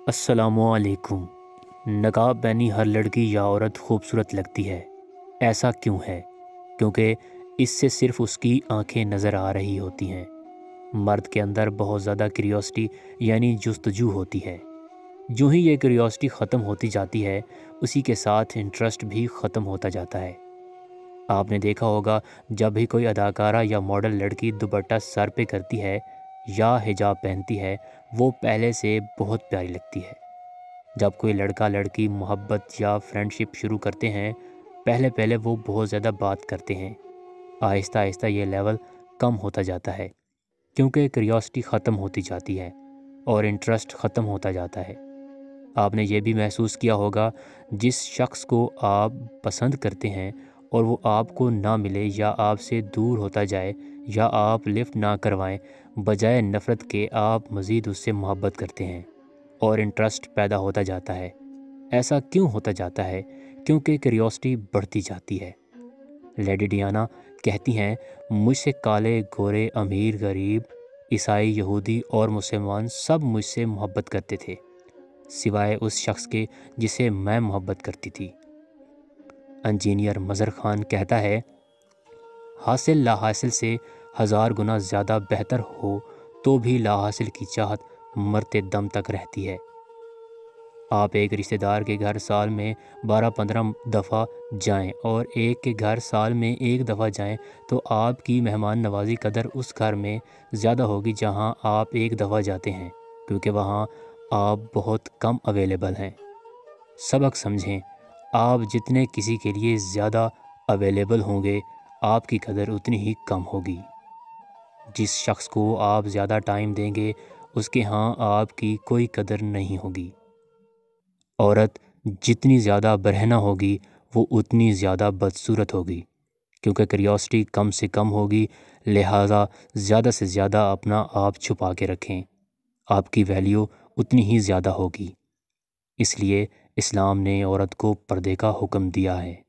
अस्सलामुअलैकुम। नकाब पहनी हर लड़की या औरत खूबसूरत लगती है। ऐसा क्यों है? क्योंकि इससे सिर्फ उसकी आंखें नज़र आ रही होती हैं। मर्द के अंदर बहुत ज़्यादा क्यूरियोसिटी यानी जुस्तजू होती है। जो ही ये क्यूरियोसिटी ख़त्म होती जाती है, उसी के साथ इंटरेस्ट भी ख़त्म होता जाता है। आपने देखा होगा, जब भी कोई अदाकारा या मॉडल लड़की दुपट्टा सर पे करती है या हिजाब पहनती है, वो पहले से बहुत प्यारी लगती है। जब कोई लड़का लड़की मोहब्बत या फ्रेंडशिप शुरू करते हैं, पहले पहले वो बहुत ज़्यादा बात करते हैं। आहिस्ता आहिस्ता ये लेवल कम होता जाता है, क्योंकि क्यूरियोसिटी ख़त्म होती जाती है और इंटरेस्ट ख़त्म होता जाता है। आपने ये भी महसूस किया होगा, जिस शख्स को आप पसंद करते हैं और वो आपको ना मिले या आपसे दूर होता जाए या आप लिफ्ट ना करवाएं, बजाय नफ़रत के आप मज़ीद उससे मोहब्बत करते हैं और इंटरेस्ट पैदा होता जाता है। ऐसा क्यों होता जाता है? क्योंकि क्यूरियोसिटी बढ़ती जाती है। लेडी डियाना कहती हैं, मुझसे काले गोरे अमीर गरीब ईसाई यहूदी और मुसलमान सब मुझसे मोहब्बत करते थे, सिवाय उस शख्स के जिसे मैं मोहब्बत करती थी। इंजीनियर मज़हर खान कहता है, हासिल लाहासिल से 1000 गुना ज़्यादा बेहतर हो तो भी लाहासिल की चाहत मरते दम तक रहती है। आप एक रिश्तेदार के घर साल में 12-15 दफ़ा जाएं और एक के घर साल में 1 दफ़ा जाएं, तो आपकी मेहमान नवाजी कदर उस घर में ज़्यादा होगी जहां आप 1 दफ़ा जाते हैं, क्योंकि वहां आप बहुत कम अवेलेबल हैं। सबक समझें, आप जितने किसी के लिए ज़्यादा अवेलेबल होंगे, आपकी कदर उतनी ही कम होगी। जिस शख्स को आप ज़्यादा टाइम देंगे, उसके यहाँ आपकी कोई कदर नहीं होगी। औरत जितनी ज़्यादा बरहना होगी, वो उतनी ज़्यादा बदसूरत होगी, क्योंकि क्यूरियोसिटी कम से कम होगी। लिहाजा ज़्यादा से ज़्यादा अपना आप छुपा के रखें, आपकी वैल्यू उतनी ही ज़्यादा होगी। इसलिए इस्लाम ने औरत को पर्दे का हुक्म दिया है।